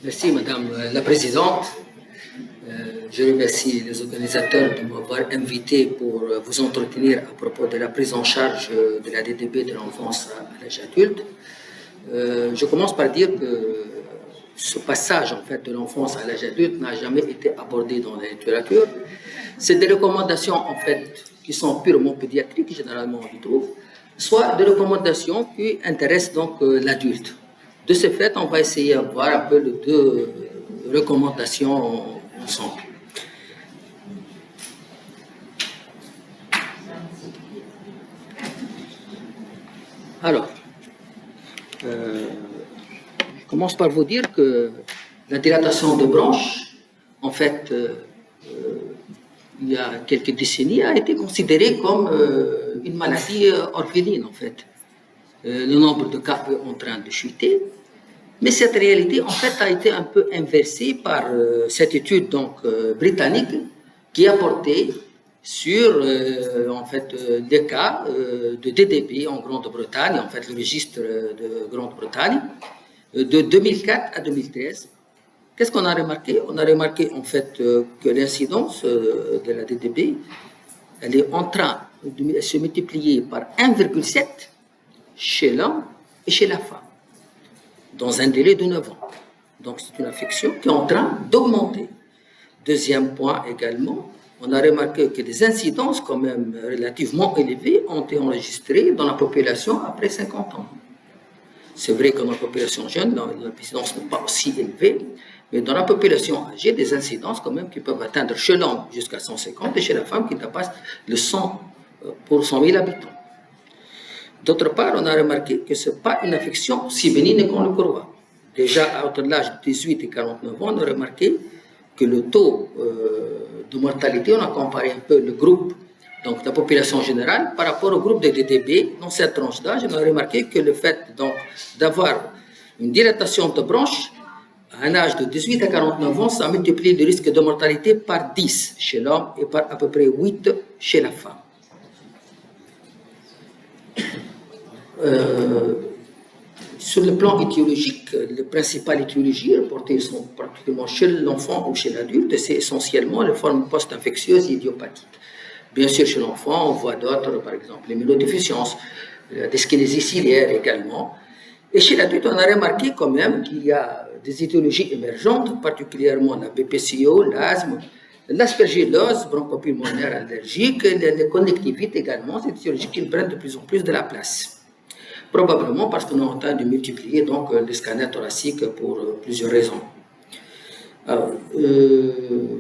Merci Madame la Présidente. Je remercie les organisateurs de m'avoir invité pour vous entretenir à propos de la prise en charge de la DDB de l'enfance à l'âge adulte. Je commence par dire que ce passage en fait de l'enfance à l'âge adulte n'a jamais été abordé dans la littérature. C'est des recommandations en fait qui sont purement pédiatriques, généralement on y trouve, soit des recommandations qui intéressent donc l'adulte. De ce fait, on va essayer de voir un peu les deux recommandations ensemble. Alors, je commence par vous dire que la dilatation de branches, en fait, il y a quelques décennies, a été considérée comme une maladie orpheline, en fait. Le nombre de cas est en train de chuter, mais cette réalité, en fait, a été un peu inversée par cette étude donc, britannique qui a porté sur, en fait, des cas de DDB en Grande-Bretagne, en fait, le registre de Grande-Bretagne, de 2004 à 2013. Qu'est-ce qu'on a remarqué? On a remarqué, en fait, que l'incidence de la DDB, elle est en train de se multiplier par 1,7 chez l'homme et chez la femme, dans un délai de 9 ans. Donc, c'est une affection qui est en train d'augmenter. Deuxième point également, on a remarqué que des incidences quand même relativement élevées ont été enregistrées dans la population après 50 ans. C'est vrai que dans la population jeune, l'incidence n'est pas aussi élevée, mais dans la population âgée, des incidences quand même qui peuvent atteindre chez l'homme jusqu'à 150 et chez la femme qui dépassent le 100 pour 100 000 habitants. D'autre part, on a remarqué que ce n'est pas une affection si bénigne qu'on le croit. Déjà, entre l'âge de 18 et 49 ans, on a remarqué que le taux de mortalité, on a comparé un peu le groupe, donc la population générale, par rapport au groupe des DDB, dans cette tranche d'âge, on a remarqué que le fait donc d'avoir une dilatation de branche à un âge de 18 à 49 ans, ça multiplie le risque de mortalité par 10 chez l'homme et par à peu près 8 chez la femme. Sur le plan étiologique, les principales étiologies reportées sont particulièrement chez l'enfant ou chez l'adulte, c'est essentiellement les formes post-infectieuses et idiopathiques. Bien sûr, chez l'enfant, on voit d'autres, par exemple l'immunodéficience, la dyskinésie ciliaire également. Et chez l'adulte, on a remarqué quand même qu'il y a des étiologies émergentes, particulièrement la BPCO, l'asthme, l'aspergillose, bronchopulmonaire allergique, les conjonctivites également, c'est des étiologies qui prennent de plus en plus de la place. Probablement parce qu'on est en train de multiplier donc, les scanners thoraciques pour plusieurs raisons.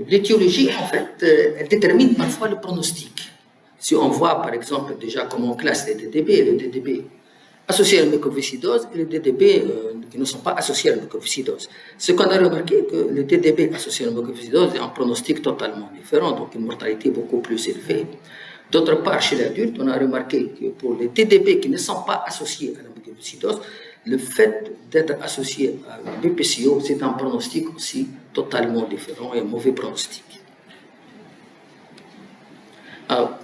L'étiologie, en fait, elle détermine parfois le pronostic. Si on voit, par exemple, déjà comment on classe les DDB, le DDB associés à la mucoviscidose et les DDB qui ne sont pas associés à la mucoviscidose. Ce qu'on a remarqué, que le DDB associé à la mucoviscidose est un pronostic totalement différent, donc une mortalité beaucoup plus élevée. D'autre part, chez l'adulte, on a remarqué que pour les TDB qui ne sont pas associés à la mucoviscidose, le fait d'être associé à la BPCO, c'est un pronostic aussi totalement différent et un mauvais pronostic. Alors,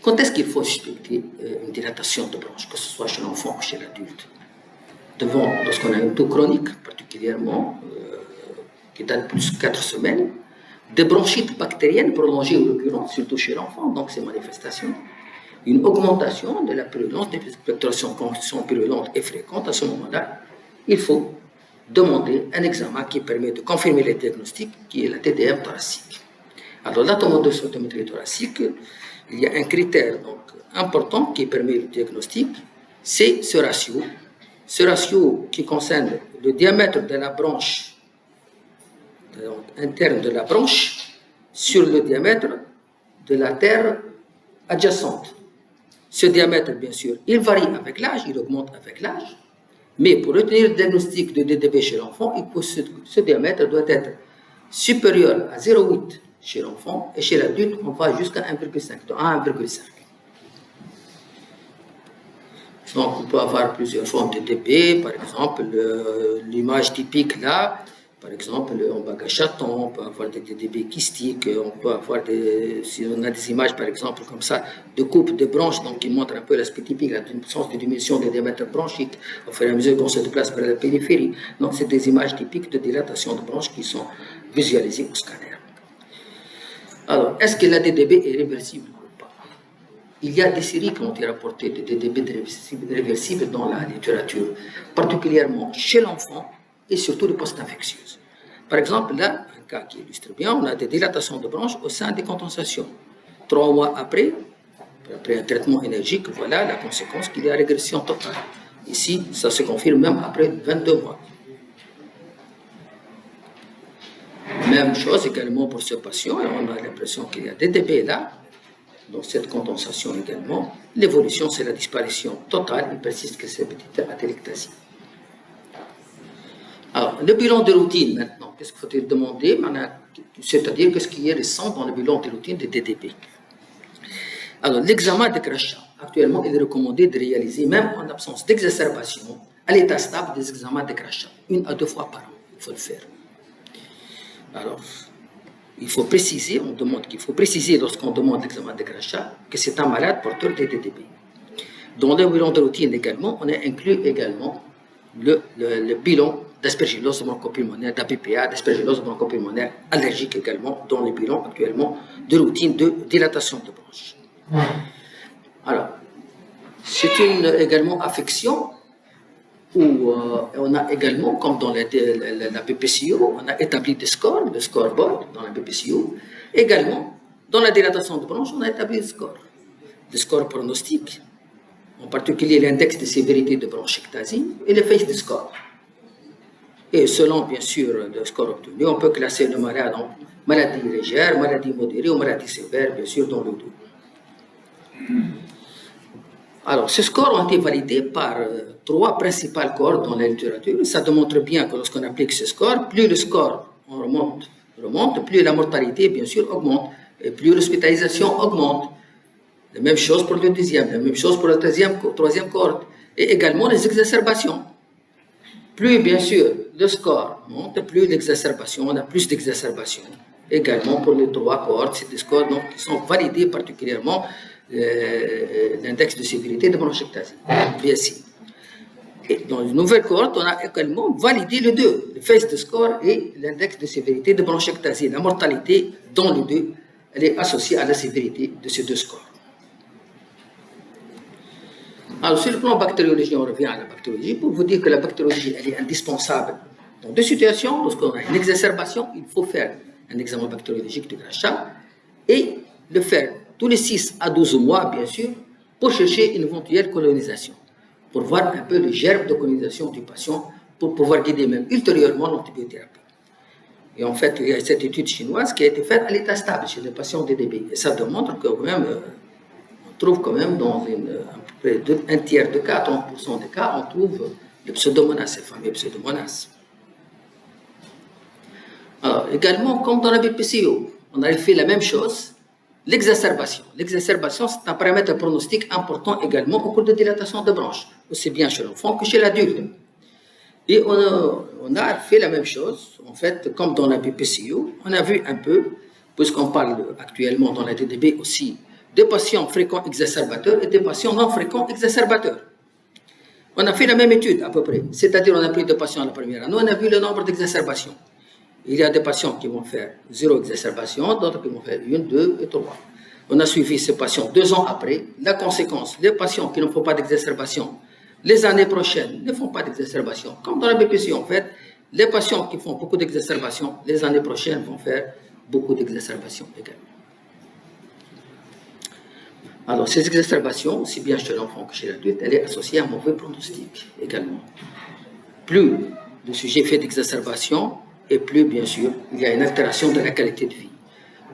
quand est-ce qu'il faut suspecter une dilatation de branche, que ce soit chez l'enfant ou chez l'adulte? Lorsqu'on a une toux chronique, particulièrement, qui date plus de 4 semaines, des bronchites bactériennes prolongées ou récurrentes, surtout chez l'enfant, donc ces manifestations, une augmentation de la purulence des expectorations qui sont purulentes et fréquentes. À ce moment-là, il faut demander un examen qui permet de confirmer le diagnostic, qui est la TDM thoracique. Alors, la tomodosautométrie thoracique, il y a un critère donc, important qui permet le diagnostic, c'est ce ratio. Ce ratio qui concerne le diamètre de la branche interne de la branche sur le diamètre de la terre adjacente. Ce diamètre, bien sûr, il varie avec l'âge, il augmente avec l'âge, mais pour retenir le diagnostic de DDB chez l'enfant, ce diamètre doit être supérieur à 0,8 chez l'enfant et chez l'adulte, on va jusqu'à 1,5, donc 1,5. Donc, on peut avoir plusieurs formes de DDB, par exemple, l'image typique là, Par exemple, en bagage chaton, on peut avoir des DDB kystiques, on peut avoir si on a des images, par exemple, comme ça, de coupe de branches, donc qui montrent un peu l'aspect typique, la sens de diminution des diamètres bronchiques, au fur et à mesure qu'on se déplace vers la périphérie. Donc, c'est des images typiques de dilatation de branches qui sont visualisées au scanner. Alors, est-ce que la DDB est réversible ou pas? Il y a des séries qui ont été rapportées de DDB réversibles dans la littérature, particulièrement chez l'enfant et surtout les post-infectieuses. Par exemple, là, un cas qui illustre bien, on a des dilatations de branches au sein des condensations. 3 mois après un traitement énergique, voilà la conséquence qu'il y a régression totale. Ici, ça se confirme même après 22 mois. Même chose également pour ce patient, et on a l'impression qu'il y a des DB là, dans cette condensation également. L'évolution, c'est la disparition totale, il persiste que ces petites atélectasies. Alors, le bilan de routine maintenant, qu'est-ce qu'il faut-il demander? C'est-à-dire qu'est-ce qui est récent dans le bilan de routine des DDB. Alors, l'examen de crachat, actuellement, il est recommandé de réaliser, même en absence d'exacerbation, à l'état stable des examens de crachat, 1 à 2 fois par an, il faut le faire. Alors, il faut préciser, on demande qu'il faut préciser lorsqu'on demande l'examen de crachat que c'est un malade porteur de DDB. Dans le bilan de routine également, on a inclus également le bilan d'aspergillose bronchopulmonaire, d'APPA, d'aspergillose bronchopulmonaire allergique également, dans les bilans actuellement de routine de dilatation de branche. Alors, c'est une également affection où on a également, comme dans la BPCO, on a établi des scores, le scoreboard dans la BPCO. Également, dans la dilatation de branche, on a établi des scores pronostiques, en particulier l'index de sévérité de bronchectasie et le face de score. Et selon, bien sûr, le score obtenu, on peut classer le malade en maladie légère, maladie modérée ou maladie sévère, bien sûr, dans le dos. Alors, ces scores ont été validés par 3 principales cohortes dans la littérature. Ça démontre bien que lorsqu'on applique ce score, plus le score remonte, plus la mortalité, bien sûr, augmente, et plus l'hospitalisation augmente. La même chose pour le deuxième, la même chose pour la troisième cohorte, et également les exacerbations. Plus, bien sûr, le score monte, plus l'exacerbation, on a plus d'exacerbations. Également pour les 3 cohortes, c'est des scores donc, qui sont validés particulièrement l'index de sévérité de bronchectasie, BSI. Et dans une nouvelle cohorte, on a également validé le 2, le face de score et l'index de sévérité de bronchectasie. La mortalité dans le 2, elle est associée à la sévérité de ces 2 scores. Alors, sur le plan bactériologie, on revient à la bactériologie pour vous dire que la bactériologie, elle est indispensable dans 2 situations. Lorsqu'on a une exacerbation, il faut faire un examen bactériologique du crachat et le faire tous les 6 à 12 mois, bien sûr, pour chercher une éventuelle colonisation, pour voir un peu le germe de colonisation du patient, pour pouvoir guider même ultérieurement l'antibiothérapie. Et en fait, il y a cette étude chinoise qui a été faite à l'état stable chez les patients DDB. Et ça démontre que même, on trouve quand même dans à peu près un tiers de cas, 30% des cas, on trouve le pseudomonas, ces fameux pseudomonas. Alors, également, comme dans la BPCO, on a fait la même chose. L'exacerbation. L'exacerbation, c'est un paramètre pronostic important également au cours de dilatation de branches, aussi bien chez l'enfant que chez l'adulte. Et on a fait la même chose, en fait, comme dans la BPCO. On a vu un peu, puisqu'on parle actuellement dans la DDB aussi, des patients fréquents exacerbateurs et des patients non fréquents exacerbateurs. On a fait la même étude à peu près, c'est-à-dire on a pris 2 patients à la première année, on a vu le nombre d'exacerbations. Il y a des patients qui vont faire 0 exacerbation, d'autres qui vont faire 1, 2 et 3. On a suivi ces patients 2 ans après. La conséquence, les patients qui ne font pas d'exacerbation, les années prochaines ne font pas d'exacerbation. Comme dans la BPC, en fait, les patients qui font beaucoup d'exacerbation, les années prochaines vont faire beaucoup d'exacerbation également. Alors, ces exacerbations, aussi bien chez l'enfant que chez l'adulte, elle est associée à un mauvais pronostic également. Plus le sujet fait d'exacerbation, et plus, bien sûr, il y a une altération de la qualité de vie.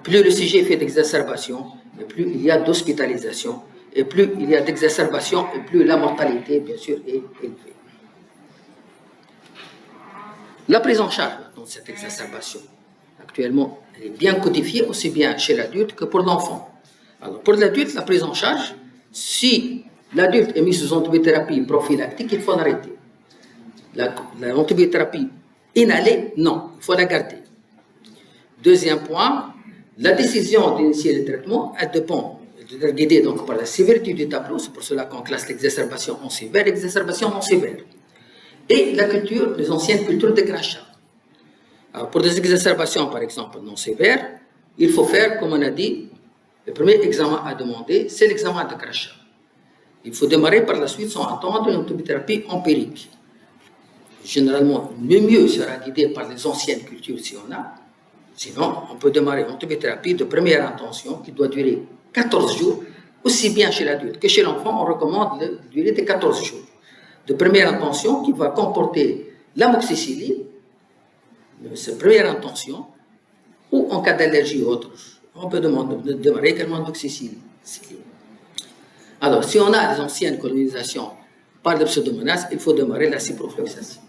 Plus le sujet fait d'exacerbation, et plus il y a d'hospitalisation, et plus il y a d'exacerbation, et plus la mortalité, bien sûr, est élevée. La prise en charge de cette exacerbation, actuellement, elle est bien codifiée, aussi bien chez l'adulte que pour l'enfant. Alors, pour l'adulte, la prise en charge, si l'adulte est mis sous antibiothérapie prophylactique, il faut l'arrêter. L'antibiothérapie Inhalée, non, il faut la garder. Deuxième point, la décision d'initier le traitement, elle dépend, elle est guidée donc par la sévérité du tableau, c'est pour cela qu'on classe l'exacerbation en sévère, l'exacerbation non sévère. Et la culture, les anciennes cultures de crachat. Alors, pour des exacerbations, par exemple, non sévères, il faut faire, comme on a dit, le premier examen à demander, c'est l'examen de crachat. Il faut démarrer par la suite sans attendre une antibiothérapie empirique. Généralement, le mieux sera guidé par les anciennes cultures si on a. Sinon, on peut démarrer une antibiothérapie de première intention qui doit durer 14 jours, aussi bien chez l'adulte que chez l'enfant, on recommande la durée de 14 jours. De première intention qui va comporter l'amoxicilline, c'est première intention, ou en cas d'allergie ou autre, on peut démarrer également l'amoxicilline. Alors, si on a des anciennes colonisations par le pseudomonas, il faut démarrer la ciprofloxacine.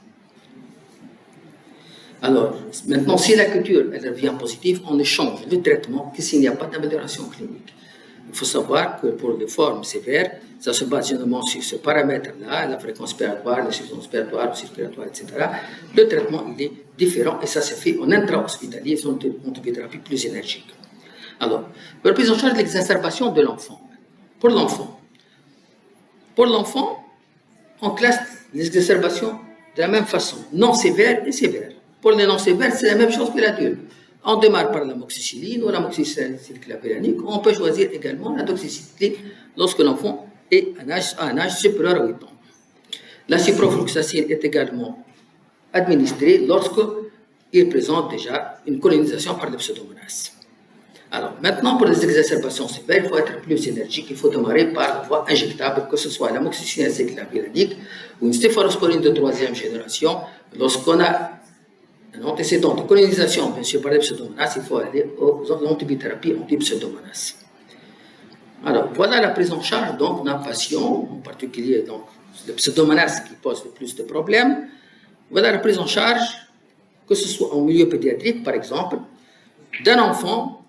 Alors, maintenant, si la culture elle revient positive, on échange le traitement que s'il n'y a pas d'amélioration clinique. Il faut savoir que pour les formes sévères, ça se base généralement sur ce paramètre-là, la fréquence respiratoire, l'insuffisance respiratoire, etc. Le traitement, il est différent et ça se fait en intra-hospitalier, sur une antibiothérapie plus énergique. Alors, la prise en charge de l'exacerbation de l'enfant. Pour l'enfant, on classe les exacerbations de la même façon, non sévères et sévères. Pour les non sévères, c'est la même chose que l'adulte. On démarre par l'amoxicilline ou l'amoxicilline clavéranique. On peut choisir également la doxycycline lorsque l'enfant est à un âge supérieur à 8 ans. La ciprofloxacine est également administrée lorsqu'il présente déjà une colonisation par le pseudomonas. Alors, maintenant, pour les exacerbations sévères, il faut être plus énergique. Il faut démarrer par la voie injectable, que ce soit l'amoxicilline clavéranique ou une céphalosporine de troisième génération. Lorsqu'on a un antécédent de colonisation, bien sûr, par les pseudomonas, il faut aller aux antibiothérapie anti-pseudomonas. Alors, voilà la prise en charge donc d'un patient, en particulier donc, le pseudomonas qui pose le plus de problèmes. Voilà la prise en charge, que ce soit en milieu pédiatrique, par exemple, d'un enfant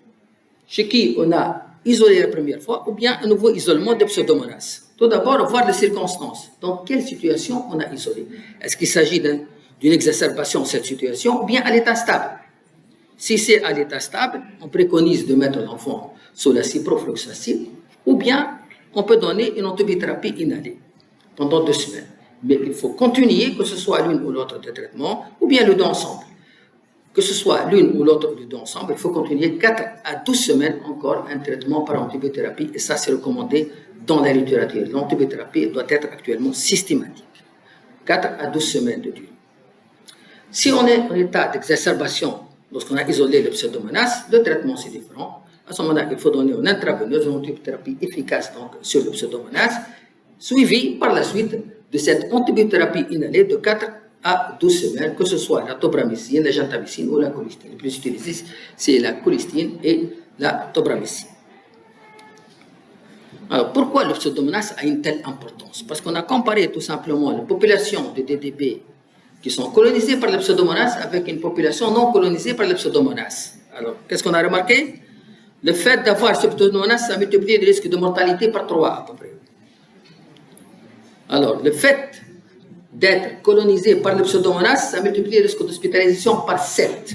chez qui on a isolé la première fois, ou bien un nouveau isolement de pseudomonas. Tout d'abord, voir les circonstances. Dans quelle situation on a isolé? Est-ce qu'il s'agit d'une exacerbation de cette situation, ou bien à l'état stable? Si c'est à l'état stable, on préconise de mettre l'enfant sous la ciprofloxacine, ou bien on peut donner une antibiothérapie inhalée pendant 2 semaines. Mais il faut continuer, que ce soit l'une ou l'autre des traitements, ou bien les deux ensemble. Que ce soit l'une ou l'autre des deux ensemble, il faut continuer 4 à 12 semaines encore un traitement par antibiothérapie, et ça c'est recommandé dans la littérature. L'antibiothérapie doit être actuellement systématique. 4 à 12 semaines de durée. Si on est en état d'exacerbation, lorsqu'on a isolé le pseudomonas, le traitement c'est différent. À ce moment-là, il faut donner une intraveineuse, une antibiothérapie efficace donc, sur le pseudomonas, suivie par la suite de cette antibiothérapie inhalée de 4 à 12 semaines, que ce soit la tobramycine, la gentamicine ou la colistine. Les plus utilisées, c'est la colistine et la tobramycine. Alors, pourquoi le pseudomonas a une telle importance? Parce qu'on a comparé tout simplement la population de DDP qui sont colonisés par le pseudomonas avec une population non colonisée par le pseudomonas. Alors, qu'est-ce qu'on a remarqué? Le fait d'avoir ce pseudomonas, ça multiplie le risque de mortalité par 3 à peu près. Alors, le fait d'être colonisé par le pseudomonas, ça multiplie le risque d'hospitalisation par 7.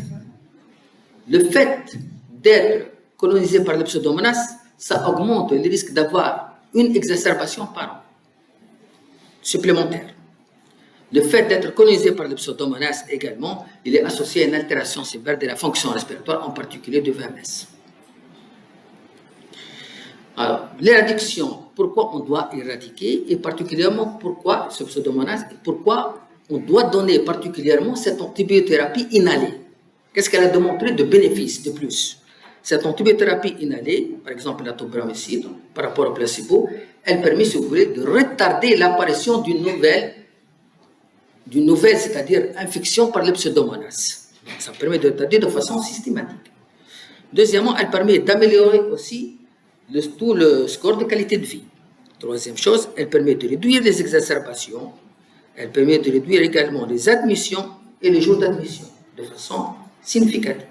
Le fait d'être colonisé par le pseudomonas, ça augmente le risque d'avoir une exacerbation par an supplémentaire. Le fait d'être colonisé par le pseudomonas également, il est associé à une altération sévère de la fonction respiratoire, en particulier du VMS. Alors, l'éradication, pourquoi on doit éradiquer, et particulièrement pourquoi ce pseudomonas, et pourquoi on doit donner particulièrement cette antibiothérapie inhalée. Qu'est-ce qu'elle a démontré de bénéfices de plus? Cette antibiothérapie inhalée, par exemple la tobramycine, par rapport au placebo, elle permet, si vous voulez, de retarder l'apparition d'une nouvelle, c'est-à-dire infection par le pseudomonas. Ça permet de retarder de façon systématique. Deuxièmement, elle permet d'améliorer aussi tout le score de qualité de vie. Troisième chose, elle permet de réduire les exacerbations, elle permet de réduire également les admissions et les jours d'admission de façon significative.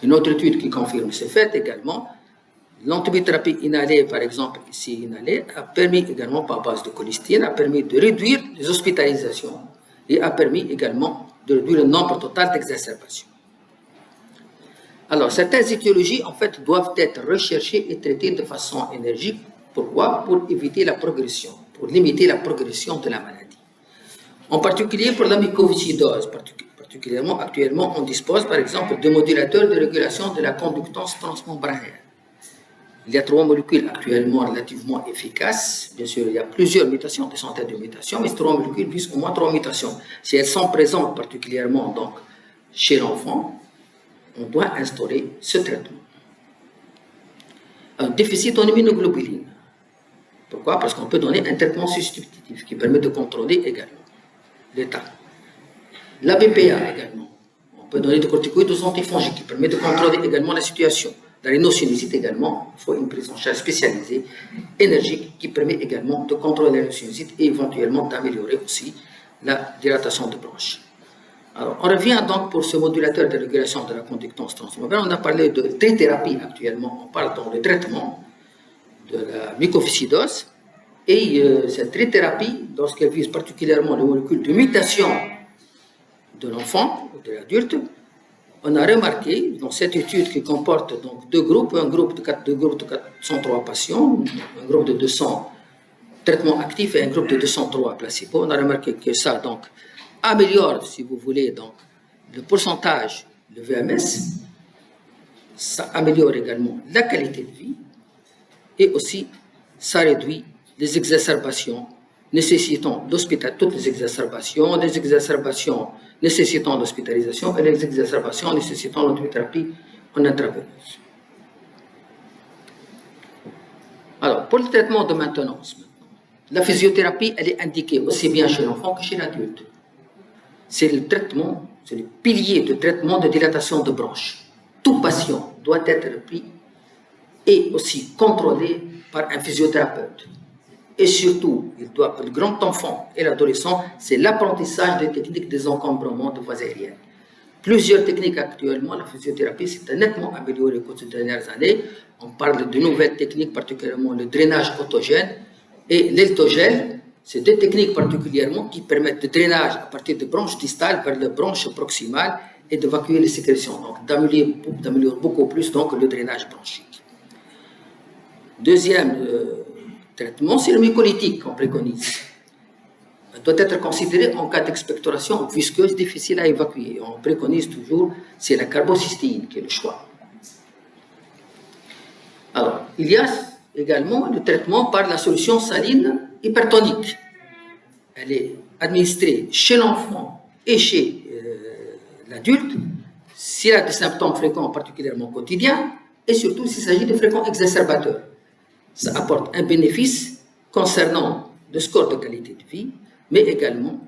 Une autre étude qui confirme ce fait également, l'antibiothérapie inhalée, par exemple, ici inhalée, a permis également, par base de colistine, a permis de réduire les hospitalisations et a permis également de réduire le nombre total d'exacerbations. Alors, certaines étiologies, en fait, doivent être recherchées et traitées de façon énergique. Pourquoi? Pour éviter la progression, pour limiter la progression de la maladie. En particulier pour la mucoviscidose, particulièrement actuellement, on dispose par exemple de modulateurs de régulation de la conductance transmembranaire. Il y a 3 molécules actuellement relativement efficaces. Bien sûr, il y a plusieurs mutations, des centaines de mutations, mais ces 3 molécules visent au moins 3 mutations. Si elles sont présentes particulièrement donc, chez l'enfant, on doit instaurer ce traitement. Un déficit en immunoglobuline. Pourquoi? Parce qu'on peut donner un traitement substitutif qui permet de contrôler également l'état. La BPA également. On peut donner des corticoïdes aux antifongiques qui permet de contrôler également la situation. La rhinosinussite également, il faut une prise en charge spécialisée, énergique, qui permet également de contrôler la rhinosinussite et éventuellement d'améliorer aussi la dilatation de bronches. Alors, on revient donc pour ce modulateur de régulation de la conductance transmembranaire. On a parlé de trithérapie actuellement. On parle dans le traitement de la mucoviscidose. Et cette trithérapie, lorsqu'elle vise particulièrement les molécules de mutation de l'enfant ou de l'adulte, on a remarqué dans cette étude qui comporte donc 2 groupes, un groupe de 403 patients, un groupe de 200 traitements actifs et un groupe de 203 placebo, on a remarqué que ça donc améliore, si vous voulez, donc le pourcentage de VMS, ça améliore également la qualité de vie et aussi ça réduit les exacerbations nécessitant toutes les exacerbations nécessitant l'hospitalisation et les exacerbations nécessitant l'antibiothérapie en intraveineuse. Alors, pour le traitement de maintenance, la physiothérapie, elle est indiquée aussi bien chez l'enfant que chez l'adulte. C'est le traitement, c'est le pilier de traitement de dilatation de bronches. Tout patient doit être pris et aussi contrôlé par un physiothérapeute. Et surtout, le grand enfant et l'adolescent, c'est l'apprentissage des techniques des encombrements de voies aériennes. Plusieurs techniques actuellement, la physiothérapie s'est nettement améliorée au cours des dernières années. On parle de nouvelles techniques, particulièrement le drainage autogène et l'eltogène. C'est 2 techniques particulièrement qui permettent le drainage à partir de bronches distales vers les bronches proximales et d'évacuer les sécrétions, donc d'améliorer beaucoup plus donc, le drainage bronchique. Deuxième traitement, c'est le mucolytique qu'on préconise. Il doit être considéré en cas d'expectoration visqueuse difficile à évacuer. On préconise toujours, c'est la carbocystéine qui est le choix. Alors, il y a également le traitement par la solution saline hypertonique. Elle est administrée chez l'enfant et chez l'adulte s'il a des symptômes fréquents, particulièrement quotidiens, et surtout s'il s'agit de fréquents exacerbateurs. Ça apporte un bénéfice concernant le score de qualité de vie, mais également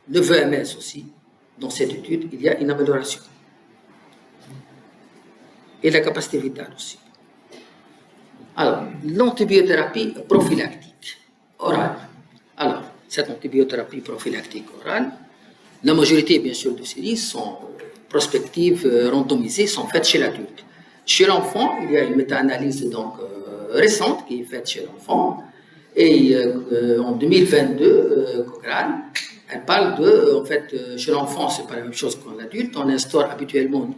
le VMS aussi. Dans cette étude, il y a une amélioration. Et la capacité vitale aussi. Alors, l'antibiothérapie prophylactique orale. Alors, cette antibiothérapie prophylactique orale, la majorité, bien sûr, de ces listes sont prospectives, randomisées, sont faites chez l'adulte. Chez l'enfant, il y a une méta-analyse donc récente qui est faite chez l'enfant. Et en 2022, Cochrane, elle parle de, en fait, chez l'enfant, c'est pas la même chose qu'en adulte. On instaure habituellement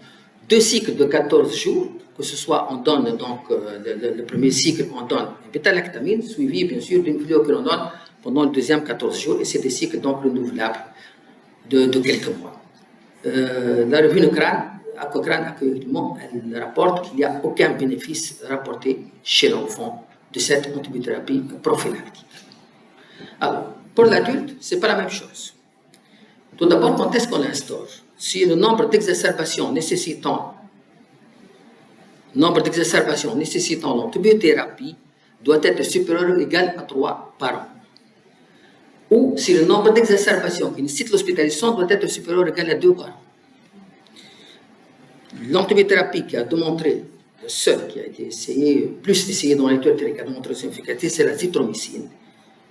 2 cycles de 14 jours, que ce soit on donne donc le premier cycle, on donne une bêta-lactamine, suivi bien sûr d'une fluoroquinolone pendant le deuxième 14 jours, et c'est des cycles donc renouvelables de quelques mois. La revue Cochrane actuellement, elle rapporte qu'il n'y a aucun bénéfice rapporté chez l'enfant de cette antibiothérapie prophylactique. Alors, pour l'adulte, ce n'est pas la même chose. Tout d'abord, quand est-ce qu'on l'instaure? Si le nombre d'exacerbations nécessitant l'antibiothérapie doit être supérieur ou égal à 3 par an. Ou si le nombre d'exacerbations qui nécessitent l'hospitalisation doit être supérieur ou égal à 2 par an. L'antibiothérapie qui a démontré, le seul qui a été essayé, plus essayé dans l'étude qui a démontré son efficacité, c'est la zithromycine.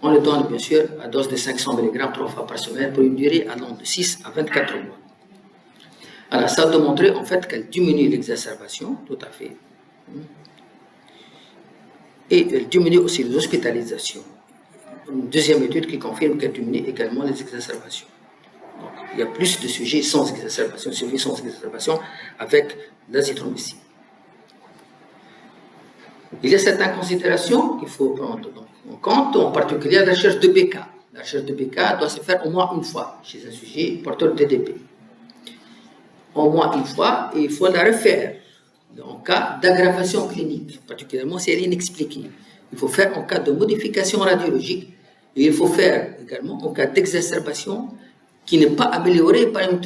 On le donne bien sûr à dose de 500 mg 3 fois par semaine pour une durée allant de 6 à 24 mois. Alors ça a démontré en fait qu'elle diminue l'exacerbation, tout à fait. Et elle diminue aussi les hospitalisations. Une deuxième étude qui confirme qu'elle diminue également les exacerbations. Donc, il y a plus de sujets sans exacerbation, suivis sans exacerbation avec l'azithromycine. Il y a certaines considérations qu'il faut prendre en compte, en particulier la recherche de BK. La recherche de BK doit se faire au moins une fois chez un sujet porteur de DDP. Au moins une fois, et il faut la refaire en cas d'aggravation clinique, particulièrement si elle est inexpliquée. Il faut faire en cas de modification radiologique et il faut faire également en cas d'exacerbation qui n'est pas améliorée par une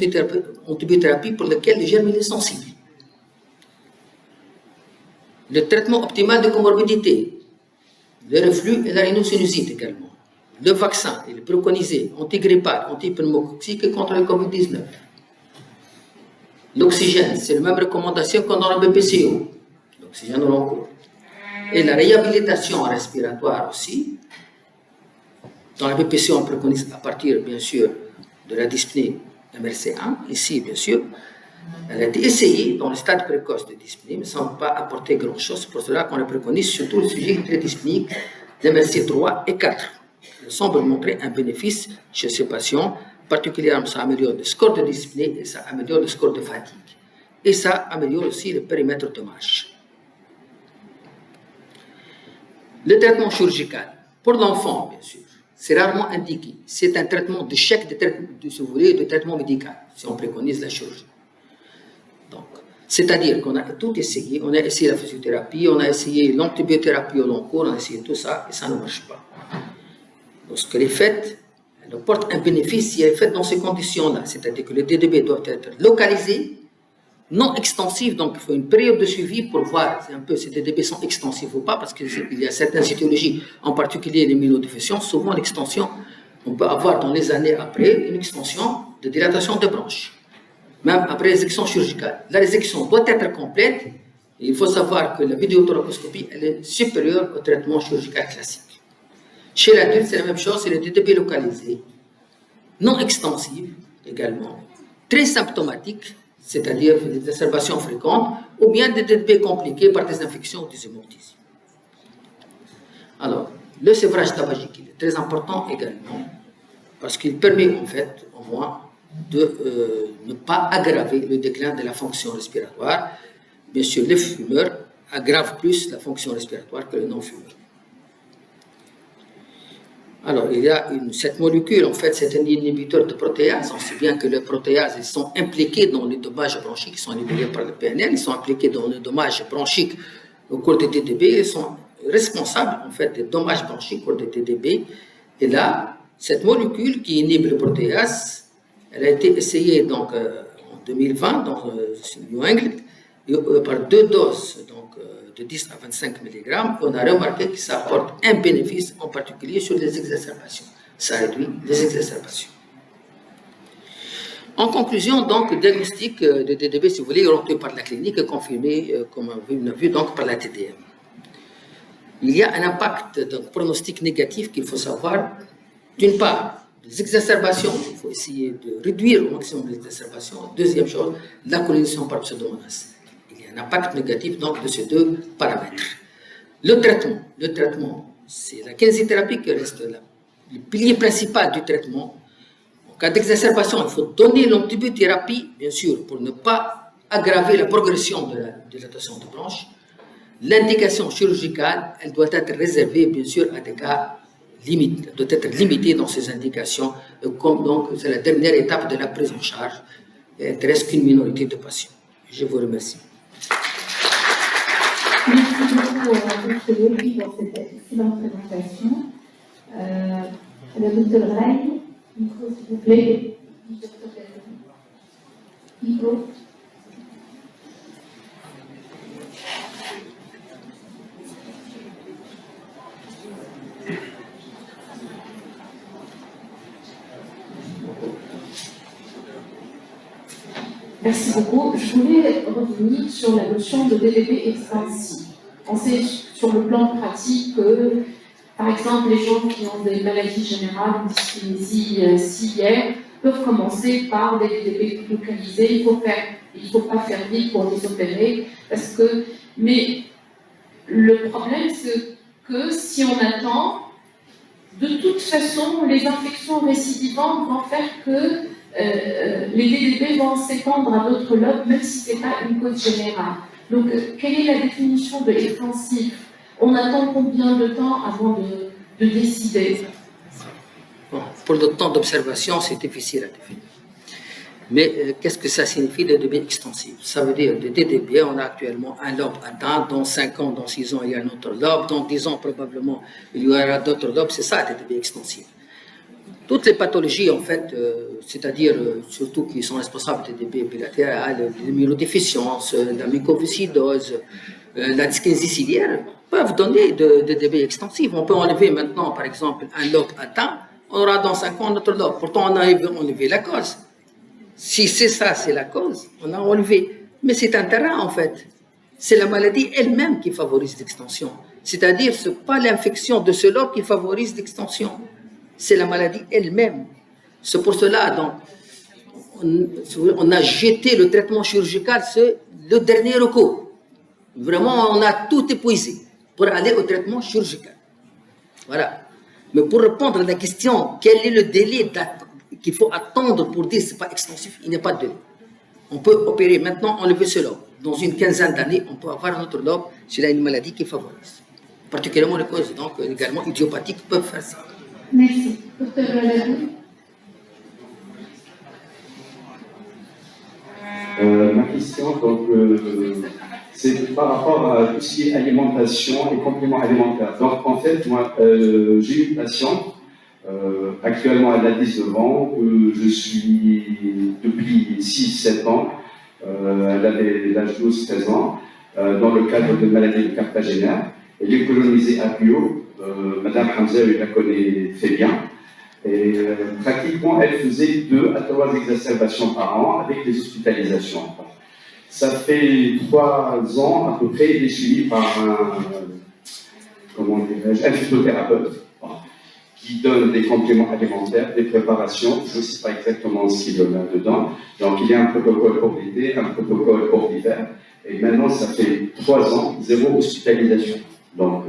antibiothérapie pour laquelle le germe est sensible. Le traitement optimal de comorbidité, le reflux et la rhinosinussite également. Le vaccin, il est préconisé antigrippal, antipneumococcique contre le Covid-19. L'oxygène, c'est la même recommandation qu'on a en BPCO, l'oxygène au long cours. Et la réhabilitation respiratoire aussi. Dans la BPCO, on préconise à partir, bien sûr, de la dyspnée MRC1, ici, bien sûr. Elle a été essayée dans le stade précoce de dyspnée, mais sans pas apporter grand-chose. C'est pour cela qu'on la préconise surtout le sujet très dyspnique d'MRC3 et 4. Elle semble montrer un bénéfice chez ces patients. Particulièrement, ça améliore le score de dyspnée et ça améliore le score de fatigue. Et ça améliore aussi le périmètre de marche. Le traitement chirurgical, pour l'enfant, bien sûr, c'est rarement indiqué. C'est un traitement de chèque de traitement médical, si on préconise la chirurgie. Donc, c'est-à-dire qu'on a tout essayé. On a essayé la physiothérapie, on a essayé l'antibiothérapie au long cours, on a essayé tout ça et ça ne marche pas. Lorsqu'elle est faite, elle apporte un bénéfice si elle est faite dans ces conditions-là, c'est-à-dire que les DDB doivent être localisés, non extensifs, donc il faut une période de suivi pour voir si les DDB sont extensifs ou pas, parce qu'il y a certaines étiologies, en particulier l'immunodéficience, souvent l'extension, on peut avoir dans les années après une extension de dilatation de branches, même après les résection chirurgicale. La résection doit être complète, et il faut savoir que la vidéothoracoscopie elle est supérieure au traitement chirurgical classique. Chez l'adulte, c'est la même chose, c'est le DDB localisé, non extensive également, très symptomatique, c'est-à-dire des exacerbations fréquentes, ou bien des DDB compliqués par des infections ou des hémoptyses. Alors, le sévrage tabagique il est très important également, parce qu'il permet en fait, au moins, de ne pas aggraver le déclin de la fonction respiratoire. Bien sûr, les fumeurs aggravent plus la fonction respiratoire que les non-fumeurs. Alors, il y a cette molécule, en fait, c'est un inhibiteur de protéase. On sait bien que les protéases ils sont impliqués dans les dommages bronchiques, ils sont libérés par le PNL, ils sont impliqués dans les dommages bronchiques au cours des TDB, ils sont responsables, en fait, des dommages bronchiques au cours des TDB. Et là, cette molécule qui inhibe les protéases, elle a été essayée donc, en 2020 dans New England, par 2 doses, donc de 10 à 25 mg, on a remarqué que ça apporte un bénéfice, en particulier sur les exacerbations. Ça réduit les exacerbations. En conclusion, donc, le diagnostic de DDB, si vous voulez, orienté par la clinique et confirmé, comme on a vu, donc, par la TDM. Il y a un impact donc, pronostic négatif qu'il faut savoir. D'une part, les exacerbations, il faut essayer de réduire au maximum les exacerbations. Deuxième chose, la colonisation par pseudomonas. Un impact négatif donc de ces 2 paramètres. Le traitement, c'est la kinésithérapie qui reste le pilier principal du traitement. En cas d'exacerbation, il faut donner l'antibiothérapie, bien sûr, pour ne pas aggraver la progression de la dilatation de branche. L'indication chirurgicale, elle doit être réservée, bien sûr, à des cas limites. Elle doit être limitée dans ces indications, comme donc c'est la dernière étape de la prise en charge. Il ne reste qu'une minorité de patients. Je vous remercie. Merci beaucoup, Dr. Levy, pour cette excellente présentation. Le Dr. Rai, micro, s'il vous plaît. Micro. Merci beaucoup. Je voulais revenir sur la notion de DDB extensif. On sait sur le plan pratique que, par exemple, les gens qui ont des maladies générales, une dyskinésie ciliaire, peuvent commencer par des DDB localisés. Il faut pas faire vite pour les opérer, mais le problème, c'est que si on attend, de toute façon, les infections récidivantes vont faire que les DDB vont s'étendre à d'autres lobes, même si ce n'est pas une cause générale. Donc, quelle est la définition de extensif? On attend combien de temps avant de décider? Bon, pour le temps d'observation, c'est difficile à définir. Mais qu'est-ce que ça signifie le DDB extensif? Ça veut dire le DDB, on a actuellement un lobe atteint, dans 5 ans, dans 6 ans, il y a un autre lobe, dans 10 ans, probablement, il y aura d'autres lobes, c'est ça le DDB extensif. Toutes les pathologies, en fait, c'est-à-dire surtout qui sont responsables de DDB bilatéral, l'immunodéficience, la mucoviscidose, la dyskinésie ciliaire, peuvent donner de DDB extensif. On peut enlever maintenant, par exemple, un lobe atteint, on aura dans 5 ans un autre lobe. Pourtant, on a enlevé la cause. Si c'est ça, c'est la cause, on a enlevé. Mais c'est un terrain, en fait. C'est la maladie elle-même qui favorise l'extension. C'est-à-dire, ce n'est pas l'infection de ce lobe qui favorise l'extension. C'est la maladie elle-même. C'est pour cela, donc, on a jeté le traitement chirurgical, c'est le dernier recours. Vraiment, on a tout épuisé pour aller au traitement chirurgical. Voilà. Mais pour répondre à la question, quel est le délai qu'il faut attendre pour dire que ce n'est pas extensif, il n'y a pas de délai. On peut opérer maintenant, enlever ce lobe. Dans une quinzaine d'années, on peut avoir un autre lobe s'il a une maladie qui favorise. Particulièrement les causes donc, également idiopathiques peuvent faire ça. Merci. Docteur Valérie. Ma question, donc, c'est par rapport à tout ce qui est alimentation et compléments alimentaires. Donc, en fait, moi, j'ai une patiente, actuellement elle a 19 ans, je suis depuis 6-7 ans, elle avait l'âge de 12-13 ans, dans le cadre de maladie de Cartagena. Elle est colonisée à Pio, Madame Hamza, elle la connaît très bien. Et pratiquement, elle faisait 2 à 3 exacerbations par an avec des hospitalisations. Ça fait 3 ans à peu près, elle est suivie par un phytothérapeute qui donne des compléments alimentaires, des préparations. Je ne sais pas exactement ce qu'il y a dedans. Donc, il y a un protocole pour l'été, un protocole pour l'hiver. Et maintenant, ça fait 3 ans, 0 hospitalisation. Donc,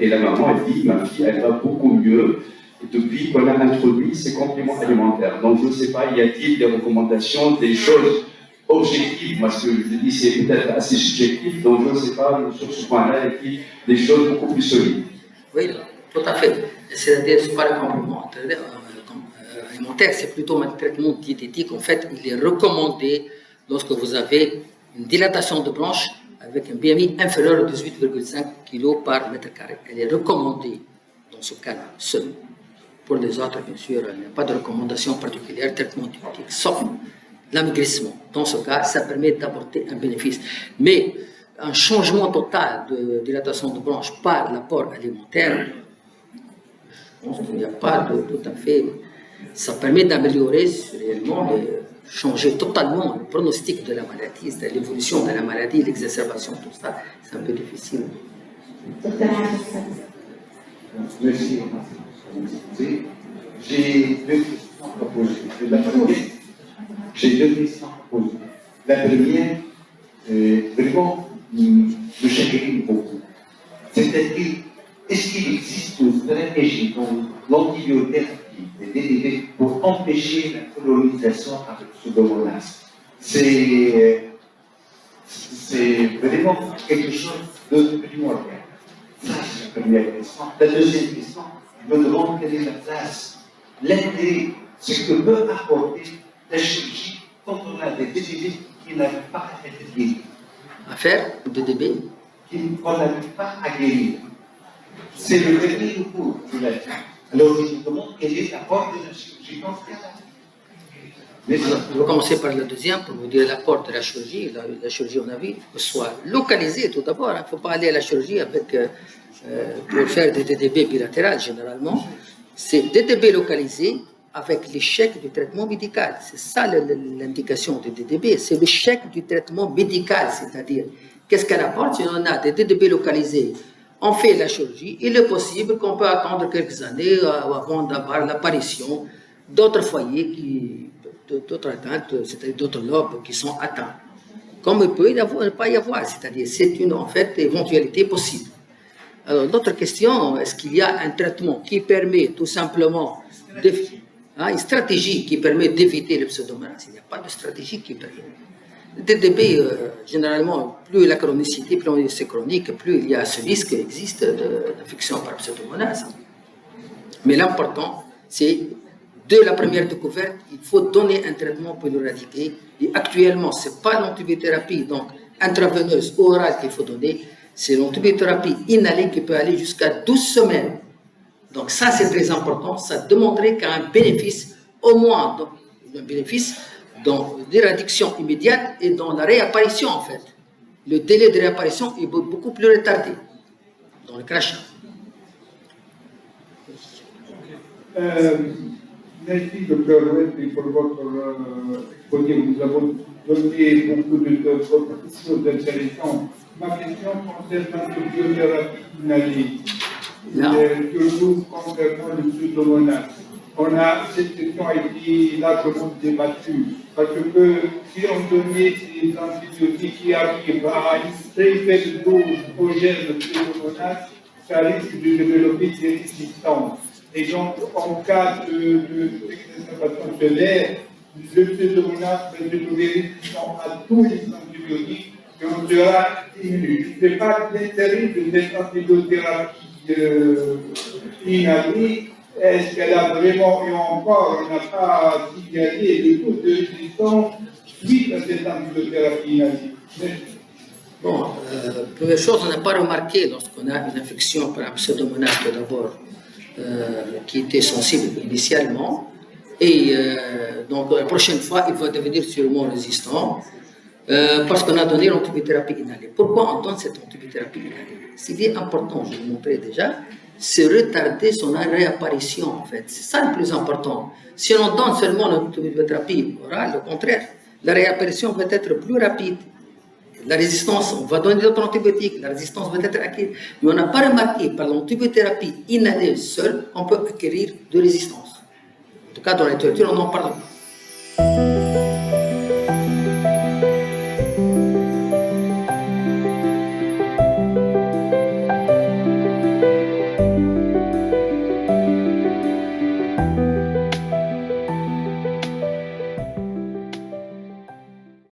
et la maman, elle dit, ma fille, elle va beaucoup mieux depuis qu'on a introduit ces compléments alimentaires. Donc, je ne sais pas, y a-t-il des recommandations, des choses objectives? Moi, ce que je dis, c'est peut-être assez subjectif, donc je ne sais pas, sur ce point-là, y a-t-il des choses beaucoup plus solides? Oui, tout à fait. C'est-à-dire, ce n'est pas le complément alimentaire, c'est plutôt un traitement diététique. En fait, il est recommandé lorsque vous avez une dilatation de bronche avec un BMI inférieur à 18,5 kg par mètre carré. Elle est recommandée dans ce cas-là, seul. Pour les autres, bien sûr, il n'y a pas de recommandation particulière, traitement diététique, sauf l'amaigrissement. Dans ce cas, ça permet d'apporter un bénéfice. Mais un changement total de dilatation de bronche par l'apport alimentaire, je pense qu'il n'y a pas de tout à fait. Ça permet d'améliorer réellement, de changer totalement le pronostic de la maladie, c'est l'évolution de la maladie, l'exacerbation, tout ça. C'est un peu difficile. Merci. J'ai 2 questions à poser. J'ai 2 questions à poser. La première, vraiment, me chagrine beaucoup. C'est-à-dire, est-ce qu'il existe une stratégie dans l'antibiothérapie des DDB pour empêcher la colonisation avec Pseudomonas? C'est vraiment quelque chose de primordial. Ça, c'est la première question. La deuxième question, je me demande quelle est la place, l'intérêt, ce que peut apporter la chirurgie quand on a des DDB qui n'arrivent pas à être guéris. À faire des DDB Qu'on n'arrive pas à guérir. C'est le dernier recours, je l'ai dit. Alors, je me demande quel est l'apport de la chirurgie dans ce cas-là. Je vais commencer par la deuxième pour vous dire l'apport de la chirurgie. La chirurgie, on a vu, soit localisée tout d'abord. Il ne faut pas aller à la chirurgie pour faire des DDB bilatérales, généralement. C'est DDB localisé avec l'échec du traitement médical. C'est ça l'indication du DDB. C'est l'échec du traitement médical, c'est-à-dire, qu'est-ce qu'elle apporte? Si on a des DDB localisés, on fait la chirurgie, il est possible qu'on peut attendre quelques années avant d'avoir l'apparition d'autres foyers, d'autres atteintes, c'est-à-dire d'autres lobes qui sont atteints. Comme il peut ne pas y avoir, c'est-à-dire c'est une en fait éventualité possible. Alors, l'autre question, est-ce qu'il y a un traitement qui permet tout simplement, une stratégie qui permet d'éviter le pseudomonas? Il n'y a pas de stratégie qui permet. Le DDB, généralement, plus la chronicité, plus c'est chronique, plus il y a ce risque existe d'infection par pseudomonas. Mais l'important, c'est de la première découverte, il faut donner un traitement pour l'éradiquer. Et actuellement, ce n'est pas l'antibiothérapie donc intraveineuse, orale qu'il faut donner, c'est l'antibiothérapie inhalée qui peut aller jusqu'à 12 semaines. Donc ça, c'est très important. Ça a démontré qu'il y a un bénéfice, au moins, donc, un bénéfice dans l'éradication immédiate et dans la réapparition, en fait. Le délai de réapparition est beaucoup plus retardé dans le crachat. Merci, docteur Wetty, pour votre exposé. Nous avons donné beaucoup de choses intéressantes. Ma question concerne l'antibiothérapie inhalée, surtout concernant le pseudomonas. Cette question a été largement débattue, parce que si on donnait ces antibiotiques qui arrivent à une très faible dose au germe de pseudomonas, ça risque de développer des résistances. Et donc, en cas d'exacerbation sévère, le pseudomonas va devenir résistant à tous les antibiotiques et on sera immunisé. Ce n'est pas l'intérêt de cette antibiothérapie inhalée. Est-ce qu'elle a vraiment, et encore, on n'a pas signalé le taux de résistance suite à cette antibiothérapie inhalée? Bon, première chose, on n'a pas remarqué lorsqu'on a une infection par un pseudomonas tout d'abord, qui était sensible initialement, et donc la prochaine fois, il va devenir sûrement résistant parce qu'on a donné l'antibiothérapie inhalée. Pourquoi on donne cette antibiothérapie inhalée? C'est important, je vous montrais déjà, c'est retarder son réapparition en fait. C'est ça le plus important. Si on donne seulement l'antibiothérapie orale, au contraire, la réapparition va être plus rapide. La résistance, on va donner d'autres antibiotiques, la résistance va être acquise. Mais on n'a pas remarqué par l'antibiothérapie inhalée seule qu'on peut acquérir de résistance. En tout cas, dans la littérature, on n'en parle pas.